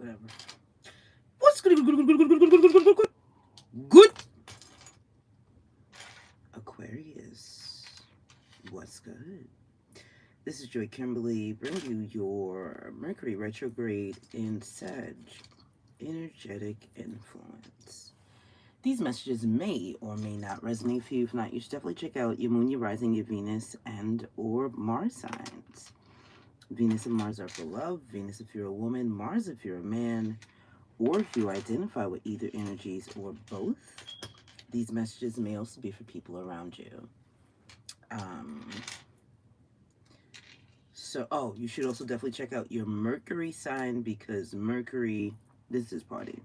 whatever. What's good? Aquarius. What's good? This is Joy Kimberly bringing you your Mercury retrograde in Sag energetic influence. These messages may or may not resonate for you. If not, you should definitely check out your moon, your rising, your Venus, and or Mars signs. Venus and Mars are for love. Venus if you're a woman, Mars if you're a man, or if you identify with either energies or both. These messages may also be for people around you. So, you should also definitely check out your Mercury sign because Mercury, this is party.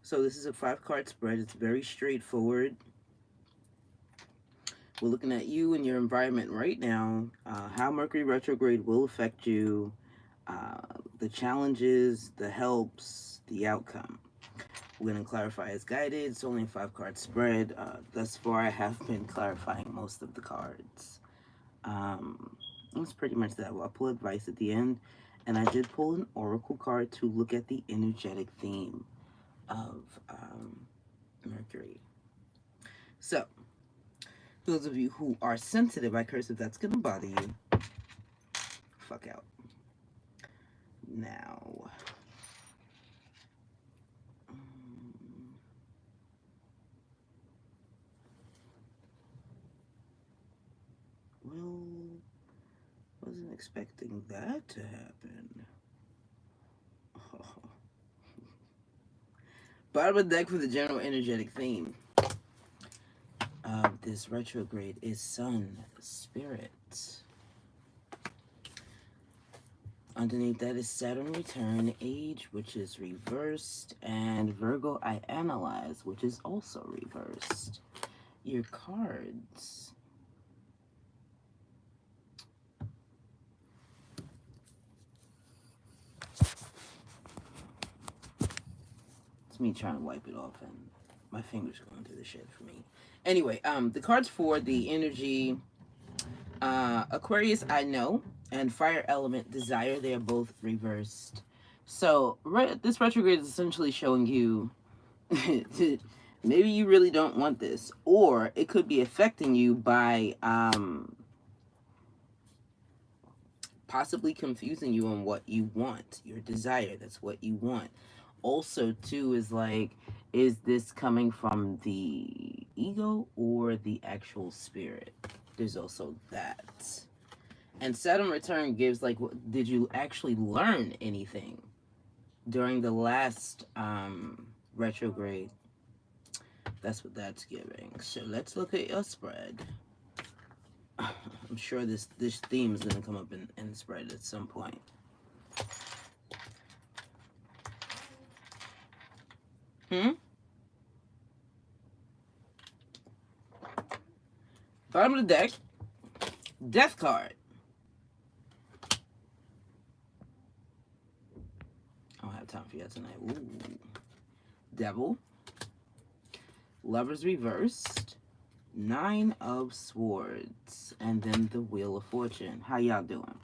So this is a 5-card spread. It's very straightforward. We're looking at you and your environment right now, how Mercury retrograde will affect you, the challenges, the helps, the outcome. We're going to clarify as guided. It's only a 5-card spread. Thus far, I have been clarifying most of the cards. That's pretty much that. Well, I'll pull advice at the end. And I did pull an oracle card to look at the energetic theme of Mercury. So, those of you who are sensitive, I curse if that's going to bother you. Fuck out. Now, well, wasn't expecting that to happen. Oh. Bottom of the deck for the general energetic theme of this retrograde is Sun Spirit. Underneath that is Saturn Return, Age, which is reversed, and Virgo I Analyze, which is also reversed. Your cards. It's me trying to wipe it off, and my fingers going through the shit for me. Anyway, the cards for the energy, Aquarius, I know, and Fire Element, Desire, they are both reversed. So, this retrograde is essentially showing you maybe you really don't want this, or it could be affecting you by possibly confusing you on what you want, your desire, that's what you want. Also, too, is like, is this coming from the ego or the actual spirit? There's also that. And Saturn Return gives, like, did you actually learn anything during the last retrograde? That's what that's giving. So let's look at your spread. I'm sure this theme is going to come up in the spread at some point. Bottom of the deck, Death card. I don't have time for you tonight. Ooh. Devil. Lovers reversed. 9 of Swords. And then the Wheel of Fortune. How y'all doing?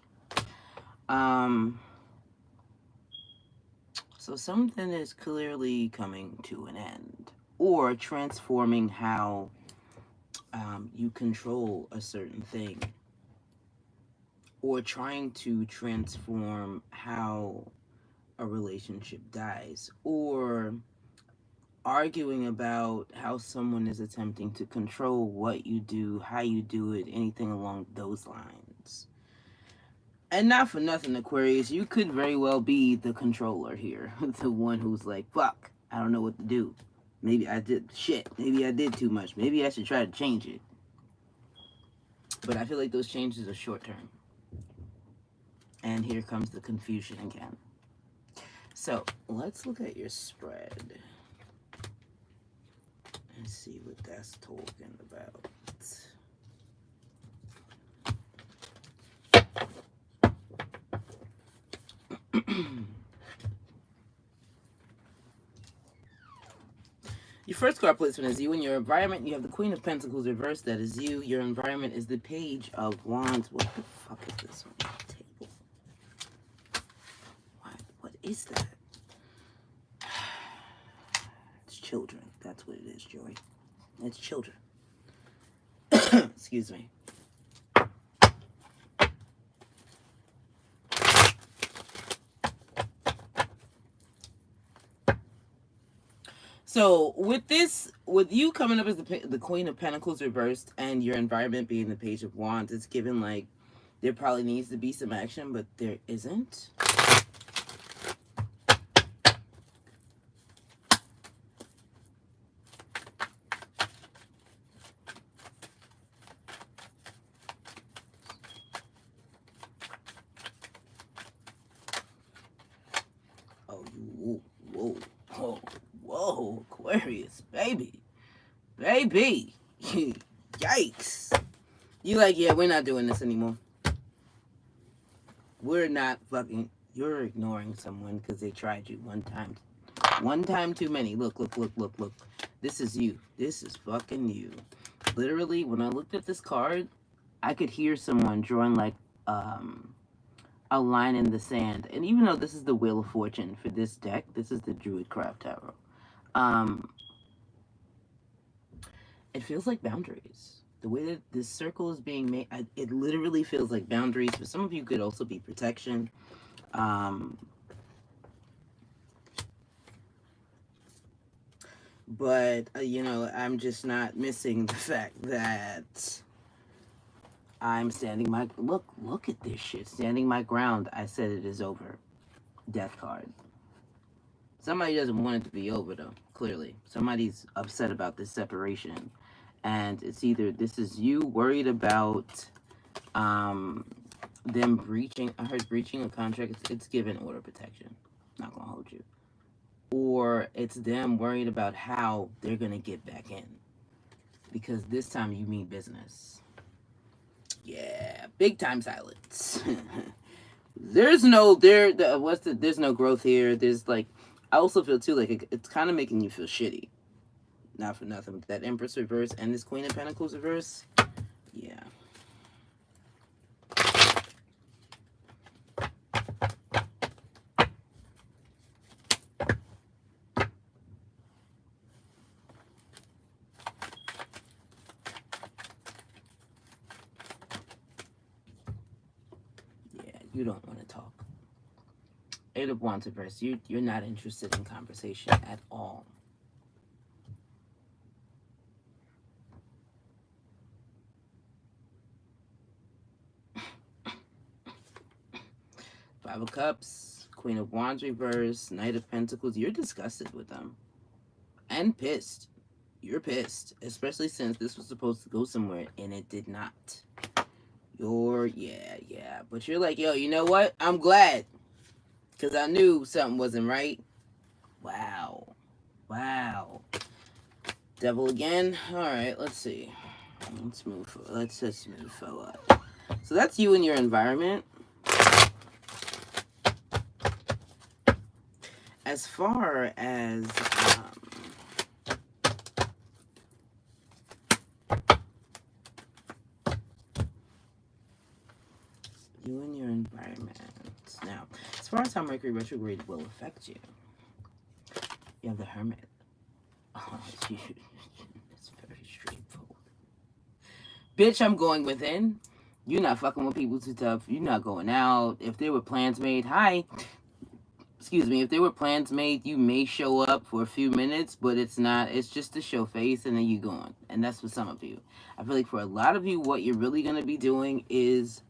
So something is clearly coming to an end. Or transforming how you control a certain thing. Or trying to transform how a relationship dies. Or arguing about how someone is attempting to control what you do, how you do it, anything along those lines. And not for nothing, Aquarius, you could very well be the controller here. The one who's like, fuck, I don't know what to do. Maybe I did shit. Maybe I did too much. Maybe I should try to change it. But I feel like those changes are short term. And here comes the confusion again. So let's look at your spread and see what that's talking about. Your first card placement is you and your environment. You have the Queen of Pentacles reversed. That is you. Your environment is the Page of Wands. What the fuck is this on the table? is that? It's children. That's what it is, Joy. It's children. Excuse me. So with this, with you coming up as the Queen of Pentacles reversed and your environment being the Page of Wands, it's given like there probably needs to be some action, but there isn't. Oh, whoa, whoa, whoa, Aquarius, baby. Yikes. You like, yeah, we're not doing this anymore. We're not fucking, you're ignoring someone because they tried you one time. One time too many. Look. This is you. This is fucking you. Literally, when I looked at this card, I could hear someone drawing like a line in the sand. And even though this is the Wheel of Fortune for this deck, this is the Druidcraft Tarot. It feels like boundaries. The way that this circle is being made, it literally feels like boundaries. For some of you, could also be protection. But, you know, I'm just not missing the fact that I'm standing my... Look at this shit. Standing my ground. I said it is over. Death card. Somebody doesn't want it to be over, though, clearly. Somebody's upset about this separation. And it's either this is you worried about them breaching... I heard breaching a contract. It's given order protection. Not going to hold you. Or it's them worried about how they're going to get back in. Because this time you mean business. Yeah, big time silence. There's no there's no growth here. There's like, I also feel too like it's kind of making you feel shitty. Not for nothing, with that Empress reverse and this Queen of Pentacles reverse. Yeah. You don't want to talk. Eight of Wands reverse. You're not interested in conversation at all. Five of Cups, Queen of Wands reverse, Knight of Pentacles. You're disgusted with them. And pissed. You're pissed. Especially since this was supposed to go somewhere and it did not. Yeah. But you're like, yo, you know what? I'm glad. Because I knew something wasn't right. Wow. Devil again. Alright, let's see. Let's just move forward. So that's you and your environment. As far as you and your environment. Now, as far as how Mercury retrograde will affect you, you have the Hermit. Oh, it's very straightforward. Bitch, I'm going within. You're not fucking with people too tough. You're not going out. If there were plans made, if there were plans made, you may show up for a few minutes, but it's not. It's just to show face, and then you going. And that's for some of you. I feel like for a lot of you, what you're really going to be doing is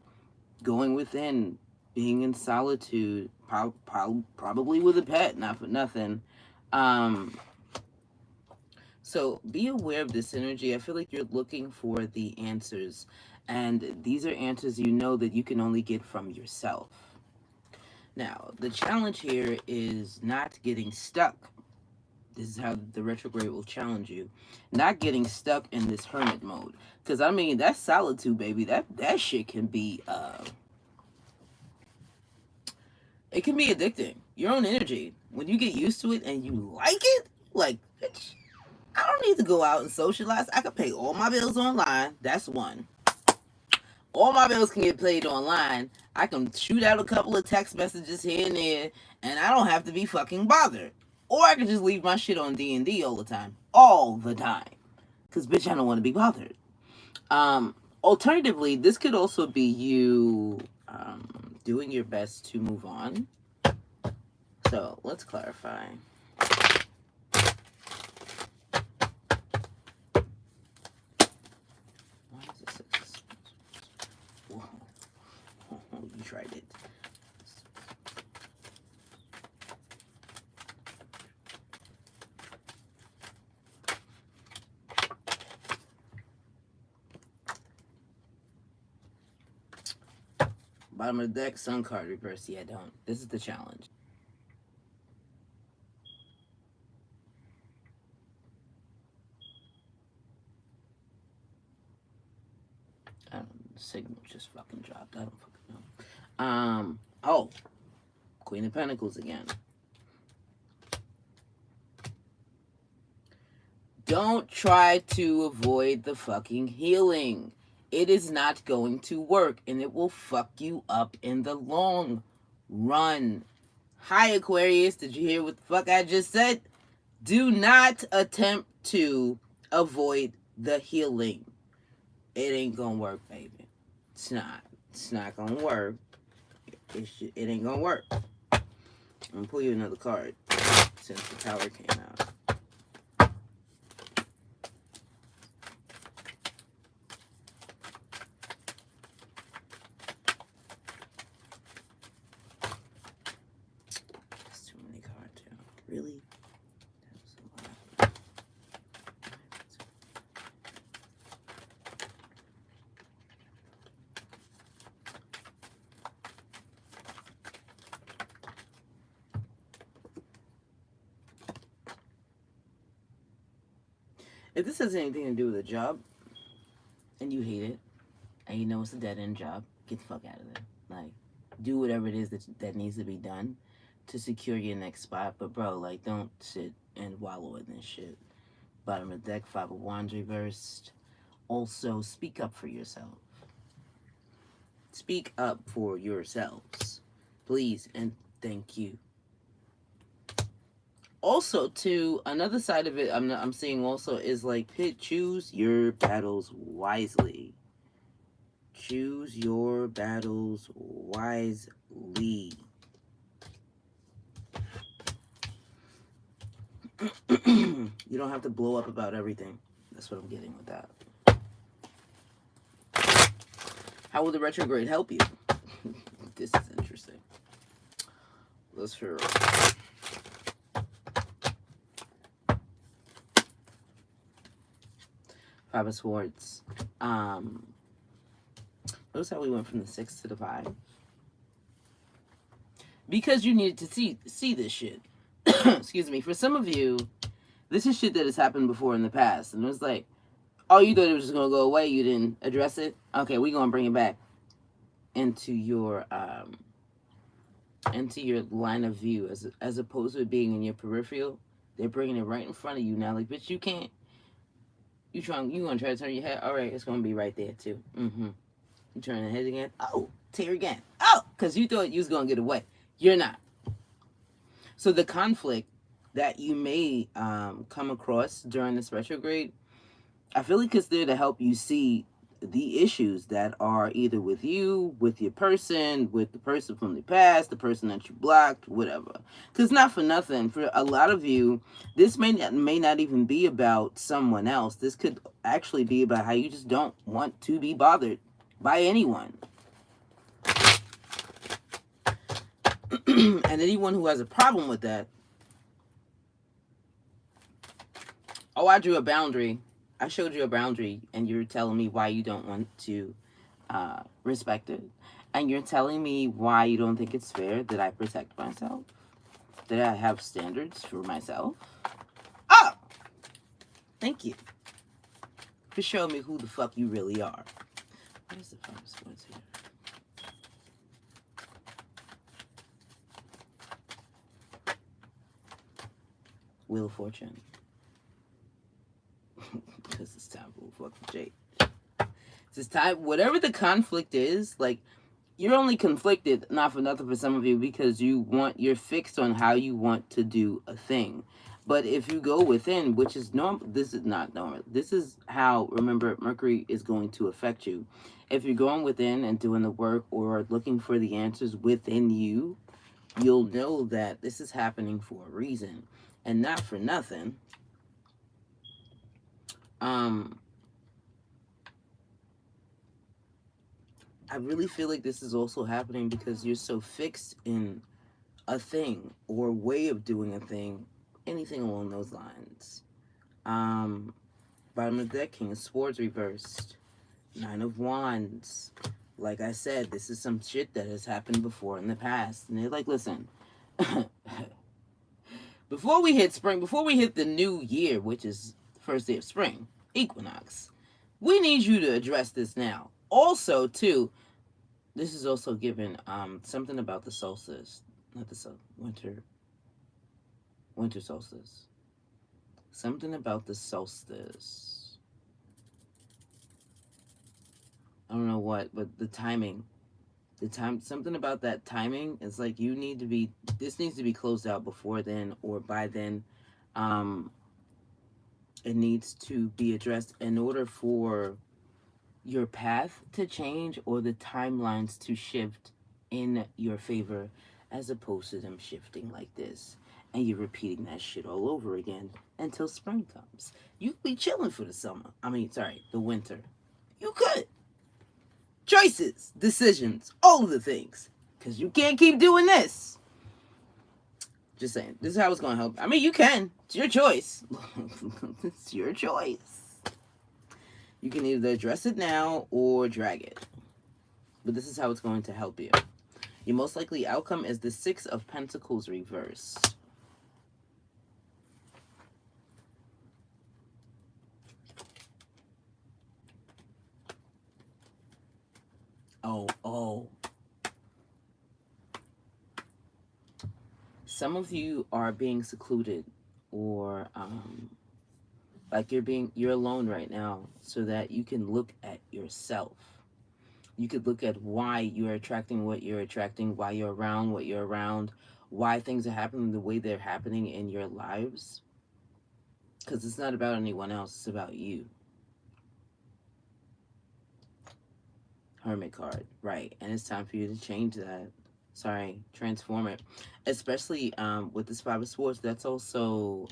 going within, being in solitude, probably with a pet, not for nothing. So be aware of this energy. I feel like you're looking for the answers, and these are answers you know that you can only get from yourself. Now, the challenge here is not getting stuck. This is how the retrograde will challenge you. Not getting stuck in this hermit mode. Because, I mean, that's solitude, baby. That shit can be, it can be addicting. Your own energy. When you get used to it and you like it, like, bitch, I don't need to go out and socialize. I can pay all my bills online. That's one. All my bills can get paid online. I can shoot out a couple of text messages here and there And I don't have to be fucking bothered. Or I could just leave my shit on D&D all the time. All the time. Because, bitch, I don't want to be bothered. Alternatively, this could also be you doing your best to move on. So, let's clarify. Why is it 6? Whoa. You tried it. Bottom of the deck, Sun card reverse. Yeah, don't. This is the challenge. Signal just fucking dropped. I don't fucking know. Oh, Queen of Pentacles again. Don't try to avoid the fucking healing. It is not going to work, and it will fuck you up in the long run. Hi, Aquarius. Did you hear what the fuck I just said? Do not attempt to avoid the healing. It ain't gonna work, baby. It's not. It's not gonna work. It ain't gonna work. I'm gonna pull you another card since the Tower came out. That's too many cards, yeah. Really? If this has anything to do with a job, and you hate it, and you know it's a dead-end job, get the fuck out of there. Like, do whatever it is that needs to be done to secure your next spot. But, bro, like, don't sit and wallow in this shit. Bottom of the deck, 5 of Wands reversed. Also, speak up for yourself. Speak up for yourselves. Please and thank you. Also, too, another side of it I'm seeing also is like, choose your battles wisely. Choose your battles wisely. You don't have to blow up about everything. That's what I'm getting with that. How will the retrograde help you? This is interesting. Let's hear it. Five of Swords. Notice how we went from the 6 to the 5. Because you needed to see this shit. Excuse me. For some of you, this is shit that has happened before in the past. And it was like, oh, you thought it was just going to go away. You didn't address it. Okay, we're going to bring it back into your line of view. As opposed to it being in your peripheral, they're bringing it right in front of you now. Like, bitch, you can't. You gonna try to turn your head? All right, it's gonna be right there too. You turn the head again. Oh, tear again. Oh, because you thought you was gonna get away. You're not. So the conflict that you may come across during this retrograde, I feel like it's there to help you see the issues that are either with you, with your person, with the person from the past, the person that you blocked, whatever. Because not for nothing, for a lot of you, this may not even be about someone else. This could actually be about how you just don't want to be bothered by anyone. And anyone who has a problem with that, oh, I drew a boundary. I showed you a boundary, and you're telling me why you don't want to respect it. And you're telling me why you don't think it's fair that I protect myself, that I have standards for myself. Oh! Thank you for showing me who the fuck you really are. What is the Five of Swords here? Wheel of Fortune. Because it's time for fucking Jake. It's time, whatever the conflict is, like, you're only conflicted, not for nothing for some of you, because you're fixed on how you want to do a thing. But if you go within, which is normal, this is not normal. This is how, remember, Mercury is going to affect you. If you're going within and doing the work or looking for the answers within you, you'll know that this is happening for a reason and not for nothing. Um, I really feel like this is also happening because you're so fixed in a thing or way of doing a thing, anything along those lines. Bottom of the deck, King of Swords reversed, Nine of Wands. Like I said, this is some shit that has happened before in the past. And they're like, listen, before we hit spring, before we hit the new year, which is the first day of spring, equinox, we need you to address this now. Also, too, this is also given something about the solstice, not the winter solstice. Something about the solstice. I don't know what, but the timing. Something about that timing is like this needs to be closed out before then or by then. It needs to be addressed in order for your path to change or the timelines to shift in your favor, as opposed to them shifting like this and you're repeating that shit all over again until spring comes. You could be chilling for the summer. The winter. You could. Choices, decisions, all of the things. Because you can't keep doing this. Just saying. This is how it's going to help. I mean, you can. It's your choice. It's your choice. You can either address it now or drag it. But this is how it's going to help you. Your most likely outcome is the Six of Pentacles reversed. Oh. Some of you are being secluded or like you're alone right now so that you can look at yourself. You could look at why you're attracting what you're attracting, why you're around what you're around, why things are happening the way they're happening in your lives. Because it's not about anyone else, it's about you. Hermit card, right. And it's time for you to change that. Transform it. Especially with this Five of Swords, that's also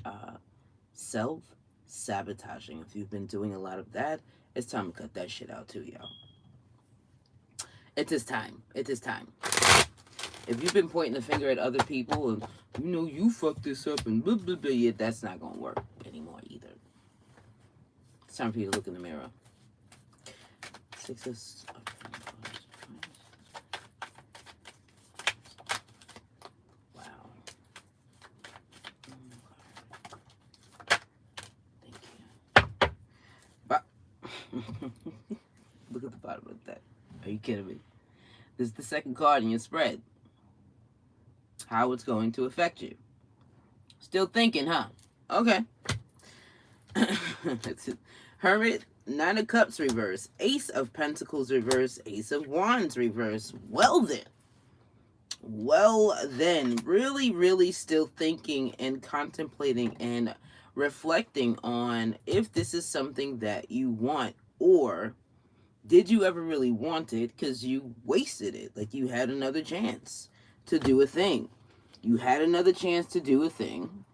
self-sabotaging. If you've been doing a lot of that, it's time to cut that shit out too, y'all. It is time. It is time. If you've been pointing the finger at other people and, you fucked this up and blah, blah, blah, yeah, that's not going to work anymore either. It's time for you to look in the mirror. Six of... Wow. Thank you. But look at the bottom of that. Are you kidding me? This is the second card in your spread. How it's going to affect you. Still thinking, huh? Okay. Hermit, Nine of Cups reverse, Ace of Pentacles reverse, Ace of Wands reverse. Well then, really, really still thinking and contemplating and reflecting on if this is something that you want, or did you ever really want it because you wasted it? Like you had another chance to do a thing. You had another chance to do a thing.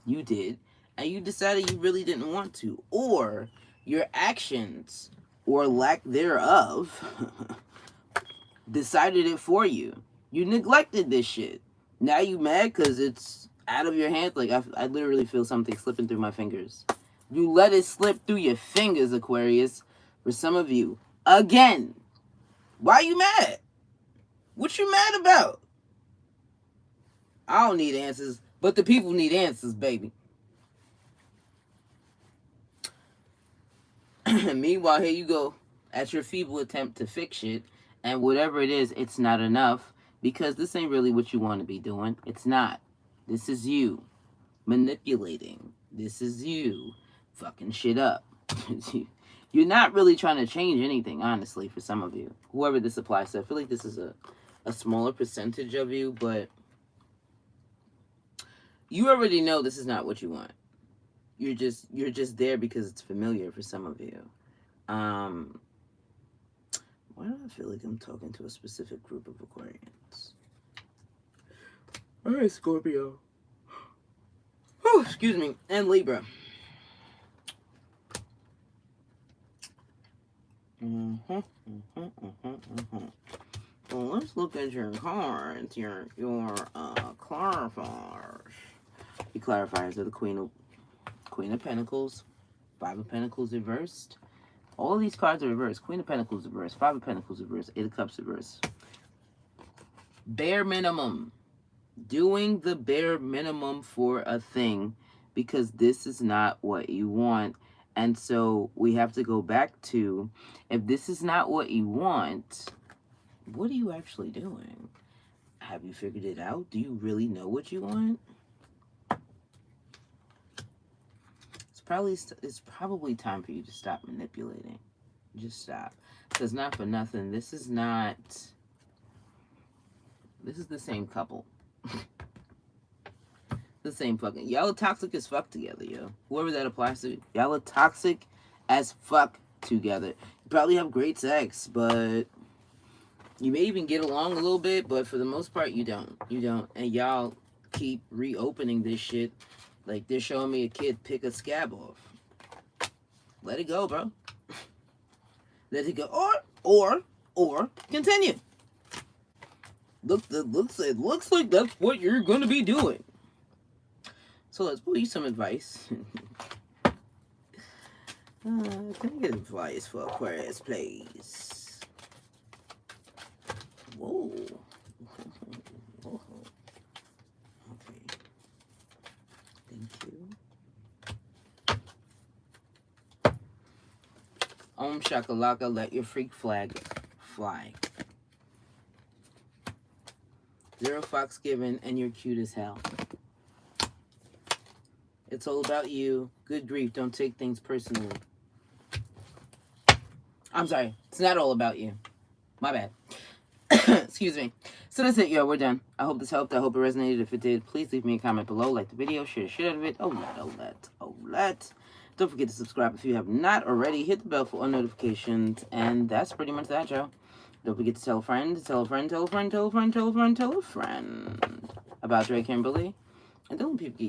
You did. And you decided you really didn't want to. Or your actions, or lack thereof, decided it for you. You neglected this shit. Now you mad because it's out of your hands. Like, I literally feel something slipping through my fingers. You let it slip through your fingers, Aquarius. For some of you. Again. Why are you mad? What you mad about? I don't need answers, but the people need answers, baby. Meanwhile, here you go at your feeble attempt to fix it, and whatever it is, it's not enough, because this ain't really what you want to be doing. It's not. This is you manipulating. This is you fucking shit up. You're not really trying to change anything, honestly, for some of you. Whoever this applies to. I feel like this is a smaller percentage of you, but you already know this is not what you want. You're just there because it's familiar for some of you. Why do I feel like I'm talking to a specific group of Aquarians? All right, Scorpio. Oh, excuse me, and Libra. Well, let's look at your cards. Your clarifiers. Your clarifiers are the Queen of Pentacles, Five of Pentacles reversed. All of these cards are reversed. Queen of Pentacles reversed, Five of Pentacles reversed, Eight of Cups reversed. Bare minimum. Doing the bare minimum for a thing because this is not what you want. And so we have to go back to, if this is not what you want, what are you actually doing? Have you figured it out? Do you really know what you want? It's probably time for you to stop manipulating. Just stop. Because not for nothing, this is the same couple. The same fucking, y'all are toxic as fuck together, yo. Whoever that applies to, y'all are toxic as fuck together. You probably have great sex, but you may even get along a little bit, but for the most part, you don't. And y'all keep reopening this shit like they're showing me a kid pick a scab off. Let it go, bro. Let it go, or continue. It looks like that's what you're gonna be doing. So let's pull you some advice. Can I get advice for Aquarius, please? Whoa. Whoa. Okay. Thank you. Om shakalaka, let your freak flag fly. Zero fucks given, and you're cute as hell. It's all about you. Good grief, don't take things personally. I'm sorry, it's not all about you. My bad. Excuse me. So that's it, yo. We're done. I hope this helped. I hope it resonated. If it did, please leave me a comment below. Like the video. Share the shit out of it. Let. Don't forget to subscribe if you have not already. Hit the bell for all notifications. And that's pretty much that, yo. Don't forget to tell a friend, tell a friend, tell a friend, tell a friend, tell a friend, tell a friend about Dre Kimberly. And don't let people get